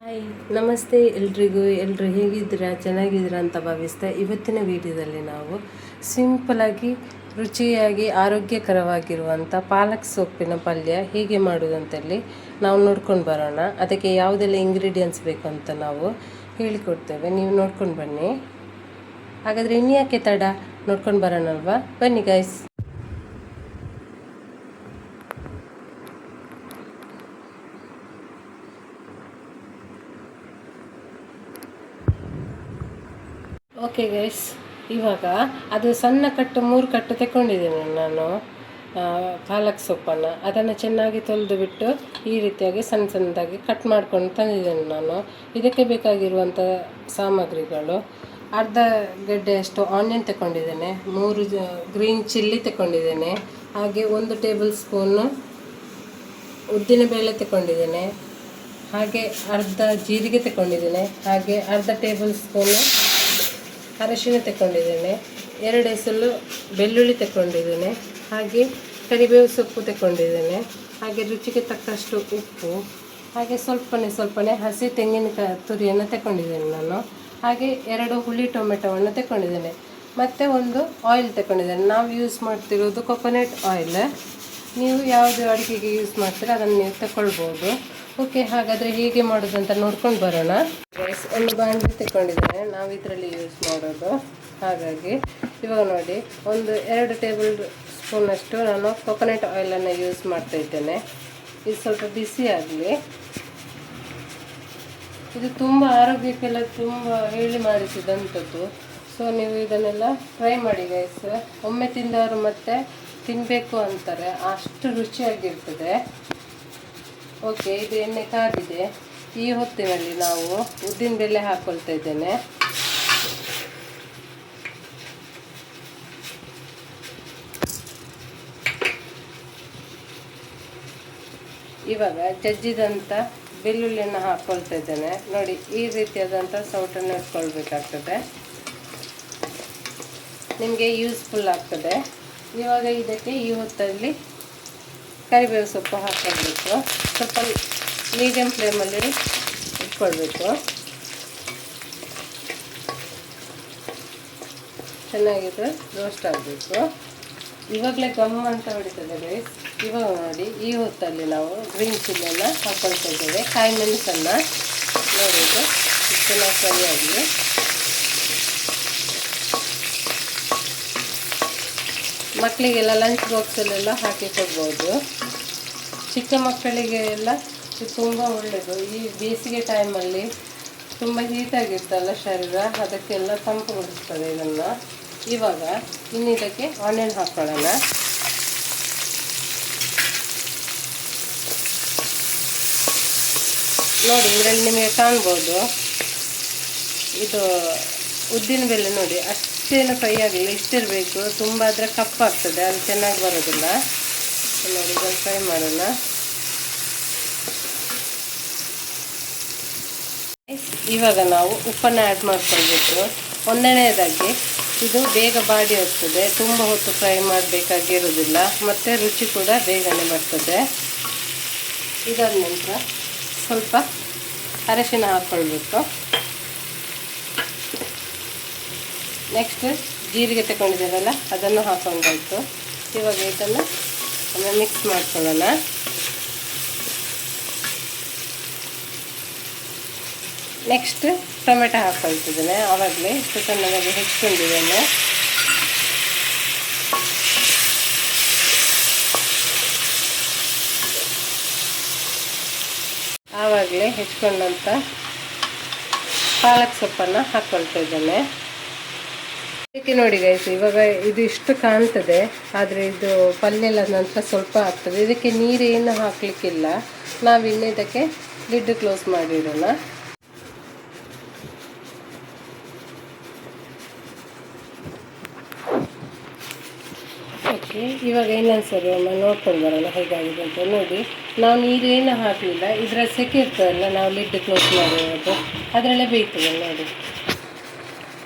Hi, ನಮಸ್ತೆ ಎಲ್ರಿಗೂ. ಎಲ್ಲರೂ ಹೇಗಿದ್ದೀರಾ? ಚೆನ್ನಾಗಿದ್ದೀರಾ ಅಂತ ಭಾವಿಸ್ತಾ ಇವತ್ತಿನ ವಿಡಿಯೋದಲ್ಲಿ ನಾವು ಸಿಂಪಲಾಗಿ ರುಚಿಯಾಗಿ ಆರೋಗ್ಯಕರವಾಗಿರುವಂಥ ಪಾಲಕ್ ಸೊಪ್ಪಿನ ಪಲ್ಯ ಹೇಗೆ ಮಾಡೋದಂತೇಳಿ ನಾವು ನೋಡ್ಕೊಂಡು ಬರೋಣ. ಅದಕ್ಕೆ ಯಾವುದೆಲ್ಲ ಇಂಗ್ರೀಡಿಯೆಂಟ್ಸ್ ಬೇಕು ಅಂತ ನಾವು ಹೇಳಿಕೊಡ್ತೇವೆ, ನೀವು ನೋಡ್ಕೊಂಡು ಬನ್ನಿ. ಹಾಗಾದರೆ ಇನ್ಯಾಕೆ ತಡ, ನೋಡ್ಕೊಂಡು ಬರೋಣಲ್ವಾ? ಬನ್ನಿ ಗೈಸ್. ಓಕೆ ಗೈಸ್, ಇವಾಗ ಅದು ಸಣ್ಣ ಕಟ್ಟು 3 ಕಟ್ಟು ತಗೊಂಡಿದ್ದೇನೆ ನಾನು ಪಾಲಕ್ ಸೊಪ್ಪನ್ನು. ಅದನ್ನು ಚೆನ್ನಾಗಿ ತೊಳೆದು ಬಿಟ್ಟು ಈ ರೀತಿಯಾಗಿ ಸಣ್ಣ ಸಣ್ಣದಾಗಿ ಕಟ್ ಮಾಡ್ಕೊಂಡು ತಂದಿದ್ದೇನೆ ನಾನು. ಇದಕ್ಕೆ ಬೇಕಾಗಿರುವಂಥ ಸಾಮಗ್ರಿಗಳು: ಅರ್ಧ ಗಡ್ಡೆಯಷ್ಟು ಆನಿಯನ್ ತಗೊಂಡಿದ್ದೇನೆ, 3 ಗ್ರೀನ್ ಚಿಲ್ಲಿ ತಗೊಂಡಿದ್ದೇನೆ, ಹಾಗೆ 1 ಟೇಬಲ್ ಸ್ಪೂನು ಉದ್ದಿನಬೇಳೆ ತಗೊಂಡಿದ್ದೇನೆ, ಹಾಗೆ ಅರ್ಧ ಜೀರಿಗೆ ತಗೊಂಡಿದ್ದೇನೆ, ಹಾಗೆ ಅರ್ಧ ಟೇಬಲ್ ಸ್ಪೂನು ಅರಶಿನ ತಗೊಂಡಿದ್ದೇನೆ, 2 ಎಸಳು ಬೆಳ್ಳುಳ್ಳಿ ತಗೊಂಡಿದ್ದೇನೆ, ಹಾಗೆ ಕರಿಬೇವು ಸೊಪ್ಪು ತಗೊಂಡಿದ್ದೇನೆ, ಹಾಗೆ ರುಚಿಗೆ ತಕ್ಕಷ್ಟು ಉಪ್ಪು, ಹಾಗೆ ಸ್ವಲ್ಪನೇ ಹಸಿ ತೆಂಗಿನಕಾಯಿ ತುರಿಯನ್ನು ತಗೊಂಡಿದ್ದೇನೆ ನಾನು, ಹಾಗೆ 2 ಹುಳಿ ಟೊಮೆಟೊವನ್ನು ತಗೊಂಡಿದ್ದೇನೆ, ಮತ್ತು 1 ಆಯಿಲ್ ತಗೊಂಡಿದ್ದೇನೆ. ನಾವು ಯೂಸ್ ಮಾಡ್ತಿರೋದು ಕೊಕೊನಟ್ ಆಯಿಲ್. ನೀವು ಯಾವುದು ಅಡುಗೆಗೆ ಯೂಸ್ ಮಾಡ್ತೀರ ಅದನ್ನು ನೀವು ತಗೊಳ್ಬೋದು. ಓಕೆ, ಹಾಗಾದರೆ ಹೇಗೆ ಮಾಡೋದು ಅಂತ ನೋಡ್ಕೊಂಡು ಬರೋಣ. ಗೈಸ್, ಒಂದು ಬಾಣಲಿ ತಗೊಂಡಿದ್ದೇನೆ, ನಾವು ಇದರಲ್ಲಿ ಯೂಸ್ ಮಾಡೋದು. ಹಾಗಾಗಿ ಇವಾಗ ನೋಡಿ, 2 ಟೇಬಲ್ ಸ್ಪೂನಷ್ಟು ನಾನು ಕೊಕೊನಟ್ ಆಯಿಲನ್ನು ಯೂಸ್ ಮಾಡ್ತಾ ಇದ್ದೇನೆ. ಇದು ಸ್ವಲ್ಪ ಬಿಸಿ ಆಗಲಿ. ಇದು ತುಂಬ ಆರೋಗ್ಯಕ್ಕೆಲ್ಲ ತುಂಬ ಹೇಳಿ ಮಾಡಿಸಿದಂಥದ್ದು. ಸೊ ನೀವು ಇದನ್ನೆಲ್ಲ ಟ್ರೈ ಮಾಡಿ ಗೈಸ್. ಒಮ್ಮೆ ತಿಂದವರು ಮತ್ತೆ ತಿನ್ನಬೇಕು ಅಂತಾರೆ, ಅಷ್ಟು ರುಚಿಯಾಗಿರ್ತದೆ. ಓಕೆ, ಇದು ಎಣ್ಣೆ ಕಾದಿದೆ. ಈ ಹೊತ್ತಿನಲ್ಲಿ ನಾವು ಉದ್ದಿನಬೇಳೆ ಹಾಕ್ಕೊಳ್ತಾ ಇದ್ದೇನೆ. ಇವಾಗ ಜಜ್ಜಿದಂಥ ಬೆಳ್ಳುಳ್ಳಿಯನ್ನು ಹಾಕ್ಕೊಳ್ತಾ ಇದ್ದೇನೆ. ನೋಡಿ, ಈ ರೀತಿಯಾದಂಥ ಸೌಟನ್ನು ಇಟ್ಕೊಳ್ಬೇಕಾಗ್ತದೆ, ನಿಮಗೆ ಯೂಸ್ಫುಲ್ ಆಗ್ತದೆ. ಇವಾಗ ಇದಕ್ಕೆ ಈ ಹೊತ್ತಲ್ಲಿ ಕರಿಬೇವು ಸೊಪ್ಪು ಹಾಕ್ಕೊಳ್ಬೇಕು. ಸ್ವಲ್ಪ ಮೀಡಿಯಮ್ ಫ್ಲೇಮಲ್ಲಿ ಇಟ್ಕೊಳ್ಬೇಕು. ಚೆನ್ನಾಗಿದ್ದು ರೋಸ್ಟ್ ಆಗಬೇಕು. ಇವಾಗಲೇ ಗಮ್ ಅಂತ ಹೊಡಿತದೆ ಗೈಸ್. ಇವಾಗ ನೋಡಿ, ಈ ಹೊತ್ತಲ್ಲಿ ನಾವು ಗ್ರೀನ್ ಚಿಲ್ಲಿಯನ್ನು ಹಾಕ್ಕೊಳ್ತಾ ಇದ್ದೇವೆ, ಕಾಯಿ ಮೆಣಸನ್ನು. ನೋಡಿ, ಇದು ಚೆನ್ನಾಗಿ ಫ್ರೈ ಆಗಲಿ. ಮಕ್ಕಳಿಗೆಲ್ಲ ಲಂಚ್ ಬಾಕ್ಸಲ್ಲೆಲ್ಲ ಹಾಕಿ ಕೊಡ್ಬೋದು. ಚಿಕ್ಕ ಮಕ್ಕಳಿಗೆ ಎಲ್ಲ ಇದು ತುಂಬ ಒಳ್ಳೆಯದು. ಈ ಬೇಸಿಗೆ ಟೈಮಲ್ಲಿ ತುಂಬ ಹೀಟಾಗಿರ್ತಲ್ಲ ಶರೀರ, ಅದಕ್ಕೆಲ್ಲ ತಂಪುಗೊಳಿಸ್ತದೆ ಇದನ್ನು. ಇವಾಗ ಇದಕ್ಕೆ ಆನಿಯನ್ ಹಾಕ್ಕೊಳ್ಳೋಣ. ನೋಡಿ, ಇದರಲ್ಲಿ ನಿಮಗೆ ಕಾಣ್ಬೋದು, ಇದು ಉದ್ದಿನಬೇಳೆ ನೋಡಿ, ಅಷ್ಟೇನು ಫ್ರೈ ಆಗಿಲ್ಲ, ಇಷ್ಟಿರಬೇಕು. ತುಂಬ ಆದರೆ ಕಪ್ಪಾಗ್ತದೆ, ಅದು ಚೆನ್ನಾಗಿ ಬರೋದಿಲ್ಲ. ನೋಡಿ, ಇದನ್ನು ಫ್ರೈ ಮಾಡೋಣ. ಇವಾಗ ನಾವು ಉಪ್ಪನ್ನು ಆ್ಯಡ್ ಮಾಡ್ಕೊಳ್ಬೇಕು. ಒಂದನೇದಾಗಿ ಇದು ಬೇಗ ಬಾಡಿ ಹೋಗ್ತದೆ, ತುಂಬ ಹೊತ್ತು ಫ್ರೈ ಮಾಡಬೇಕಾಗಿರೋದಿಲ್ಲ, ಮತ್ತು ರುಚಿ ಕೂಡ ಬೇಗನೆ ಬರ್ತದೆ. ಇದಾದ ನಂತರ ಸ್ವಲ್ಪ ಅರಶಿನ ಹಾಕ್ಕೊಳ್ಬೇಕು. ನೆಕ್ಸ್ಟ್ ಜೀರಿಗೆ ತಗೊಂಡಿದ್ದೇವಲ್ಲ, ಅದನ್ನು ಹಾಕೊಂಡಾಯ್ತು. ಇವಾಗ ಇದನ್ನು ಮಿಕ್ಸ್ ಮಾಡ್ಕೊಳ್ಳೋಣ. ನೆಕ್ಸ್ಟ್ ಟೊಮೆಟೊ ಹಾಕ್ಕೊಳ್ತಿದ್ದೇನೆ. ಆವಾಗಲೇ ಇಷ್ಟು ಸಣ್ಣದಾಗಿ ಹೆಚ್ಚಿಕೊಂಡಿದ್ದೇನೆ. ಆವಾಗಲೇ ಹೆಚ್ಕೊಂಡಂಥ ಪಾಲಕ್ ಸೊಪ್ಪನ್ನು ಹಾಕ್ಕೊಳ್ತಾ ಇದ್ದೇನೆ. ಇದಕ್ಕೆ ನೋಡಿ ಗೈಸ್, ಇವಾಗ ಇದು ಇಷ್ಟು ಕಾಣ್ತದೆ, ಆದರೆ ಇದು ಪಲ್ಯ ಎಲ್ಲ ನಂತರ ಸ್ವಲ್ಪ ಆಗ್ತದೆ. ಇದಕ್ಕೆ ನೀರೇನು ಹಾಕಲಿಕ್ಕಿಲ್ಲ. ನಾವಿನ್ನು ಇದಕ್ಕೆ ಲಿಡ್ ಕ್ಲೋಸ್ ಮಾಡಿಡೋಣ. ಓಕೆ, ಇವಾಗ ಇನ್ನೊಂದು ಸರಿ ಒಮ್ಮೆ ನೋಡ್ಕೊಂಡು ಬರೋಣ ಹೇಗಾಗಿದೆ ಅಂತ. ನೋಡಿ, ನಾವು ನೀರೇನು ಹಾಕಲಿಲ್ಲ, ಇದರ ಸೆಕೆ ಇರ್ತದಲ್ಲ, ನಾವು ಲಿಡ್ ಕ್ಲೋಸ್ ಮಾಡಿರೋದು ಅದರಲ್ಲೇ ಬೇಯ್ತದೆ. ನೋಡಿ,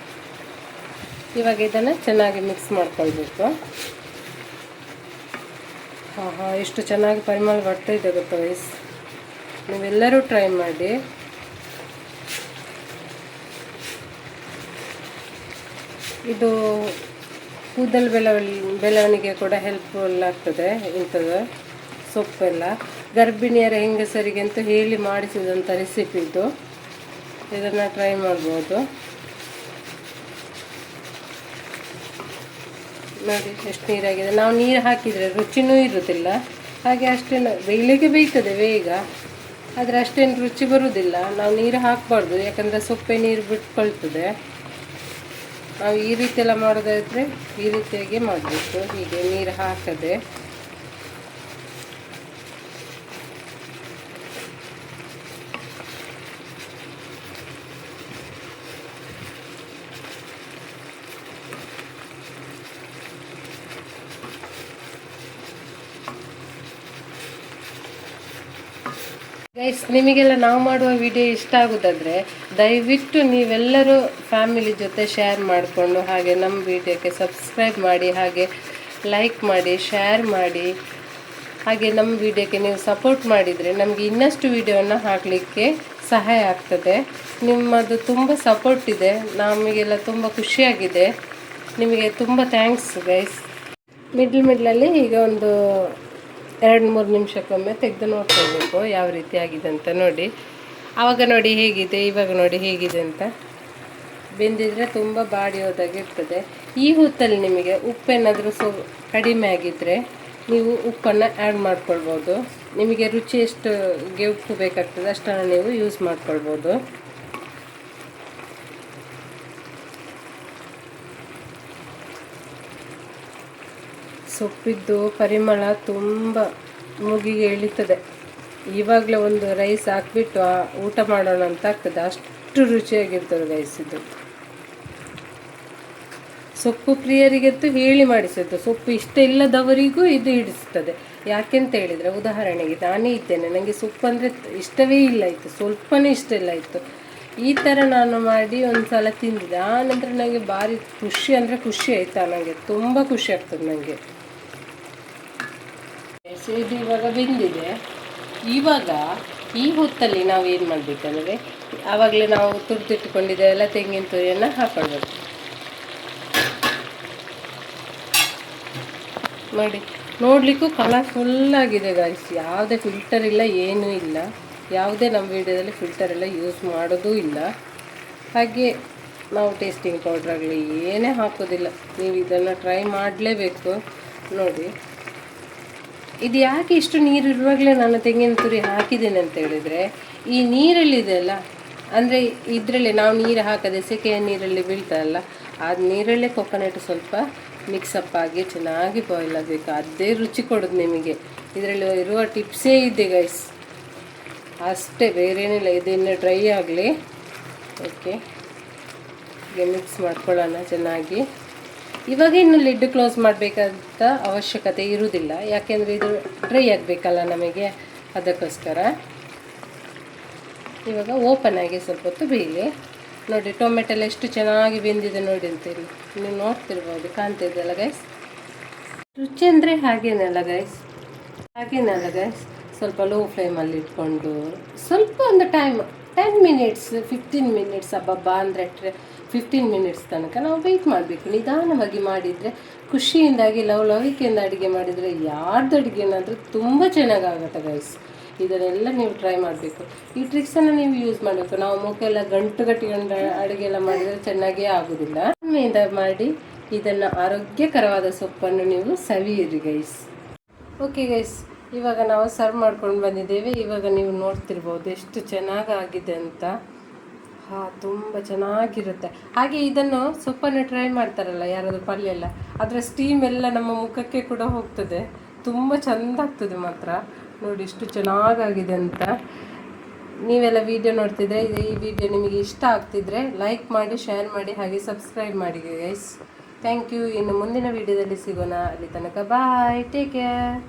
ಇವಾಗ ಇದನ್ನು ಚೆನ್ನಾಗಿ ಮಿಕ್ಸ್ ಮಾಡ್ಕೊಳ್ಬೇಕು. ಎಷ್ಟು ಚೆನ್ನಾಗಿ ಪರಿಮಳ ಬರ್ತಾ ಇದೆ ಗೊತ್ತಾ ಗೈಸ್. ನೀವೆಲ್ಲರೂ ಟ್ರೈ ಮಾಡಿ. ಇದು ಕೂದಲು ಬೆಳವಣಿಗೆ ಕೂಡ ಹೆಲ್ಪ್ಫುಲ್ ಆಗ್ತದೆ. ಇಂಥದ್ದು ಸೊಪ್ಪೆಲ್ಲ ಗರ್ಭಿಣಿಯರ ಹೆಂಗಸರಿಗೆ ಅಂತ ಹೇಳಿ ಮಾಡಿಸಿದಂಥ ರೆಸಿಪಿ ಇದು. ಇದನ್ನು ಟ್ರೈ ಮಾಡ್ಬೋದು. ನೋಡಿ ಎಷ್ಟು ನೀರಾಗಿದೆ. ನಾವು ನೀರು ಹಾಕಿದರೆ ರುಚಿನೂ ಇರುವುದಿಲ್ಲ, ಹಾಗೆ ಅಷ್ಟೇನು ಬೇಯಲಿಕ್ಕೆ ಬೇಯ್ತದೆ ಬೇಗ, ಆದರೆ ಅಷ್ಟೇನು ರುಚಿ ಬರುವುದಿಲ್ಲ. ನಾವು ನೀರು ಹಾಕಬಾರ್ದು, ಯಾಕಂದರೆ ಸೊಪ್ಪೆ ನೀರು ಬಿಟ್ಕೊಳ್ತದೆ. ನಾವು ಈ ರೀತಿ ಎಲ್ಲ ಮಾಡೋದಾದರೆ ಈ ರೀತಿಯಾಗಿ ಮಾಡಬೇಕು, ಹೀಗೆ ನೀರು ಹಾಕದೆ. ಗೈಸ್, ನಿಮಗೆಲ್ಲ ನಾವು ಮಾಡುವ ವಿಡಿಯೋ ಇಷ್ಟ ಆಗೋದಾದರೆ ದಯವಿಟ್ಟು ನೀವೆಲ್ಲರೂ ಫ್ಯಾಮಿಲಿ ಜೊತೆ ಶೇರ್ ಮಾಡಿಕೊಂಡು, ಹಾಗೆ ನಮ್ಮ ವಿಡಿಯೋಕ್ಕೆ ಸಬ್ಸ್ಕ್ರೈಬ್ ಮಾಡಿ, ಹಾಗೆ ಲೈಕ್ ಮಾಡಿ, ಶೇರ್ ಮಾಡಿ. ಹಾಗೆ ನಮ್ಮ ವಿಡಿಯೋಕ್ಕೆ ನೀವು ಸಪೋರ್ಟ್ ಮಾಡಿದರೆ ನಮಗೆ ಇನ್ನಷ್ಟು ವಿಡಿಯೋವನ್ನು ಹಾಕಲಿಕ್ಕೆ ಸಹಾಯ ಆಗ್ತದೆ. ನಿಮ್ಮದು ತುಂಬ ಸಪೋರ್ಟ್ ಇದೆ, ನಮಗೆಲ್ಲ ತುಂಬ ಖುಷಿಯಾಗಿದೆ. ನಿಮಗೆ ತುಂಬ ಥ್ಯಾಂಕ್ಸ್ ಗೈಸ್. ಮಿಡ್ಲಲ್ಲಿ ಈಗ ಒಂದು 2-3 ನಿಮಿಷಕ್ಕೊಮ್ಮೆ ತೆಗೆದು ನೋಡ್ಕೊಳ್ಬೇಕು ಯಾವ ರೀತಿ ಆಗಿದೆ ಅಂತ. ನೋಡಿ, ಆವಾಗ ನೋಡಿ ಹೇಗಿದೆ, ಇವಾಗ ನೋಡಿ ಹೇಗಿದೆ ಅಂತ. ಬೆಂದಿದ್ರೆ ತುಂಬ ಬಾಡಿ ಹೋದಾಗಿರ್ತದೆ. ಈ ಹೊತ್ತಲ್ಲಿ ನಿಮಗೆ ಉಪ್ಪೇನಾದರೂ ಕಡಿಮೆ ಆಗಿದ್ದರೆ ನೀವು ಉಪ್ಪನ್ನು ಆ್ಯಡ್ ಮಾಡ್ಕೊಳ್ಬೋದು. ನಿಮಗೆ ರುಚಿ ಎಷ್ಟುಗೆ ಉಪ್ಪು ಬೇಕಾಗ್ತದೆ ಅಷ್ಟನ್ನು ನೀವು ಯೂಸ್ ಮಾಡ್ಕೊಳ್ಬೋದು. ಸೊಪ್ಪಿದ್ದು ಪರಿಮಳ ತುಂಬ ಮೂಗಿಗೆ ಇಳಿತದೆ. ಇವಾಗಲೇ ಒಂದು ರೈಸ್ ಹಾಕ್ಬಿಟ್ಟು ಊಟ ಮಾಡೋಣ ಅಂತ ಆಗ್ತದೆ, ಅಷ್ಟು ರುಚಿಯಾಗಿರ್ತದೆ ರೈಸ್ ಇದು. ಸೊಪ್ಪು ಪ್ರಿಯರಿಗಂತೂ ಹೇಳಿ ಮಾಡಿಸೋದು, ಸೊಪ್ಪು ಇಷ್ಟ ಇಲ್ಲದವರಿಗೂ ಇದು ಹಿಡಿಸ್ತದೆ. ಯಾಕೆಂತ ಹೇಳಿದರೆ, ಉದಾಹರಣೆಗೆ ನಾನೇ ಇದ್ದೇನೆ, ನನಗೆ ಸೊಪ್ಪು ಅಂದರೆ ಇಷ್ಟವೇ ಇಲ್ಲ ಇತ್ತು, ಸ್ವಲ್ಪನೇ ಇಷ್ಟ ಇಲ್ಲ ಇತ್ತು. ಈ ಥರ ನಾನು ಮಾಡಿ ಒಂದು ಸಲ ತಿಂದಿದ್ದೆ. ಆ ನಂತರ ನನಗೆ ಭಾರಿ ಖುಷಿ ಅಂದರೆ ಖುಷಿ ಆಯಿತಾ, ನನಗೆ ತುಂಬ ಖುಷಿ ಆಗ್ತದೆ ನನಗೆ. ಇದು ಇವಾಗ ಬೆಂದಿದೆ. ಇವಾಗ ಈ ಹೊತ್ತಲ್ಲಿ ನಾವು ಏನು ಮಾಡಬೇಕಂದ್ರೆ, ಆವಾಗಲೇ ನಾವು ತುರಿದಿಟ್ಟುಕೊಂಡಿದ್ದೇವೆಲ್ಲ ತೆಂಗಿನ ತುರಿಯನ್ನು ಹಾಕೊಳ್ಬೇಕು. ನೋಡಿ, ನೋಡಲಿಕ್ಕೂ ಕಲರ್ಫುಲ್ಲಾಗಿದೆ ಗಾಯ್ಸ್. ಯಾವುದೇ ಫಿಲ್ಟರ್ ಇಲ್ಲ, ಏನೂ ಇಲ್ಲ. ಯಾವುದೇ ನಮ್ಮ ವಿಡಿಯೋದಲ್ಲಿ ಫಿಲ್ಟರ್ ಎಲ್ಲ ಯೂಸ್ ಮಾಡೋದೂ ಇಲ್ಲ. ಹಾಗೆ ನಾವು ಟೇಸ್ಟಿಂಗ್ ಪೌಡ್ರಾಗಲಿ ಏನೇ ಹಾಕೋದಿಲ್ಲ. ನೀವು ಇದನ್ನು ಟ್ರೈ ಮಾಡಲೇಬೇಕು. ನೋಡಿ, ಇದು ಯಾಕೆ ಇಷ್ಟು ನೀರು ಇರುವಾಗಲೇ ನಾನು ತೆಂಗಿನ ತುರಿ ಹಾಕಿದ್ದೇನೆ ಅಂತ ಹೇಳಿದರೆ, ಈ ನೀರಲ್ಲಿದೆಯಲ್ಲ, ಅಂದರೆ ಇದರಲ್ಲಿ ನಾವು ನೀರು ಹಾಕದೆ ಸೆಕೆಯ ನೀರಲ್ಲಿ ಬೀಳ್ತಾರಲ್ಲ, ಆ ನೀರಲ್ಲೇ ಕೊಕೊನಟ್ ಸ್ವಲ್ಪ ಮಿಕ್ಸಪ್ ಆಗಿ ಚೆನ್ನಾಗಿ ಬಾಯ್ಲ್ ಆಗಬೇಕು. ಅದೇ ರುಚಿ ಕೊಡೋದು ನಿಮಗೆ. ಇದರಲ್ಲಿ ಇರುವ ಟಿಪ್ಸೇ ಇದೆ ಗೈಸ್, ಅಷ್ಟೇ, ಬೇರೇನಿಲ್ಲ. ಇದನ್ನು ಡ್ರೈ ಆಗಲಿ. ಓಕೆ, ಹೀಗೆ ಮಿಕ್ಸ್ ಮಾಡ್ಕೊಳ್ಳೋಣ ಚೆನ್ನಾಗಿ. ಇವಾಗ ಇನ್ನು ಲಿಡ್ ಕ್ಲೋಸ್ ಮಾಡಬೇಕಂತ ಅವಶ್ಯಕತೆ ಇರುವುದಿಲ್ಲ, ಯಾಕೆಂದರೆ ಇದು ಡ್ರೈ ಆಗಬೇಕಲ್ಲ ನಮಗೆ, ಅದಕ್ಕೋಸ್ಕರ. ಇವಾಗ ಓಪನ್ ಆಗಿ ಸ್ವಲ್ಪ ಹೊತ್ತು ಬೇಯಲಿ. ನೋಡಿ, ಟೊಮೆಟೊ ಎಲ್ಲ ಎಷ್ಟು ಚೆನ್ನಾಗಿ ಬೆಂದಿದೆ ನೋಡಿ ಅಂತೀರಿ, ನೀವು ನೋಡ್ತಿರ್ಬೋದು, ಕಾಣ್ತಿದ್ದಲ್ಲ ಗೈಸ್. ರುಚಿ ಅಂದರೆ ಹಾಗೇನಲ್ಲ ಗೈಸ್. ಸ್ವಲ್ಪ ಲೋ ಫ್ಲೇಮಲ್ಲಿ ಇಟ್ಕೊಂಡು ಸ್ವಲ್ಪ ಒಂದು 10 ಮಿನಿಟ್ಸ್ 15 ಮಿನಿಟ್ಸ್ ಹಬ್ಬ ಅಂದರೆ 15 ಮಿನಿಟ್ಸ್ ತನಕ ನಾವು ವೆಯ್ಟ್ ಮಾಡಬೇಕು. ನಿಧಾನವಾಗಿ ಮಾಡಿದರೆ, ಖುಷಿಯಿಂದಾಗಿ ಲವಲವಿಕೆಯಿಂದ ಅಡುಗೆ ಮಾಡಿದರೆ ಯಾರ್ದು ಅಡುಗೆನಾದರೂ ತುಂಬ ಚೆನ್ನಾಗಾಗುತ್ತೆ ಗೈಸ್. ಇದನ್ನೆಲ್ಲ ನೀವು ಟ್ರೈ ಮಾಡಬೇಕು. ಈ ಟ್ರಿಕ್ಸನ್ನು ನೀವು ಯೂಸ್ ಮಾಡಬೇಕು. ನಾವು ಮುಖೆಲ್ಲ ಗಂಟು ಗಟ್ಟಿಕೊಂಡು ಅಡುಗೆ ಎಲ್ಲ ಮಾಡಿದರೆ ಚೆನ್ನಾಗೇ ಆಗೋದಿಲ್ಲ. ಆಮೇಲೆ ಮಾಡಿ ಇದನ್ನು ಆರೋಗ್ಯಕರವಾದ ಸೊಪ್ಪನ್ನು ನೀವು ಸವಿಯಿರಿ ಗೈಸ್. ಓಕೆ ಗೈಸ್, ಇವಾಗ ನಾವು ಸರ್ವ್ ಮಾಡ್ಕೊಂಡು ಬಂದಿದ್ದೇವೆ. ಇವಾಗ ನೀವು ನೋಡ್ತಿರ್ಬೋದು ಎಷ್ಟು ಚೆನ್ನಾಗಾಗಿದೆ ಅಂತ. ತುಂಬ ಚೆನ್ನಾಗಿರುತ್ತೆ. ಹಾಗೆ ಇದನ್ನು ಸೊಪ್ಪನ್ನು ಟ್ರೈ ಮಾಡ್ತಾರಲ್ಲ ಯಾರಾದರೂ ಪಲ್ಯ ಎಲ್ಲ, ಅದರ ಸ್ಟೀಮ್ ಎಲ್ಲ ನಮ್ಮ ಮುಖಕ್ಕೆ ಕೂಡ ಹೋಗ್ತದೆ. ತುಂಬ ಚೆಂದ ಆಗ್ತದೆ ಮಾತ್ರ. ನೋಡಿ ಎಷ್ಟು ಚೆನ್ನಾಗಾಗಿದೆ ಅಂತ. ನೀವೆಲ್ಲ ವಿಡಿಯೋ ನೋಡ್ತಿದ್ರೆ, ಈ ವಿಡಿಯೋ ನಿಮಗೆ ಇಷ್ಟ ಆಗ್ತಿದ್ರೆ ಲೈಕ್ ಮಾಡಿ, ಶೇರ್ ಮಾಡಿ, ಹಾಗೆ ಸಬ್ಸ್ಕ್ರೈಬ್ ಮಾಡಿ ಗೈಸ್. Thank you. ಇನ್ನು ಮುಂದಿನ ವಿಡಿಯೋದಲ್ಲಿ ಸಿಗೋಣ. ಅಲ್ಲಿ ತನಕ ಬಾಯ್, ಟೇಕ್ ಕೇರ್.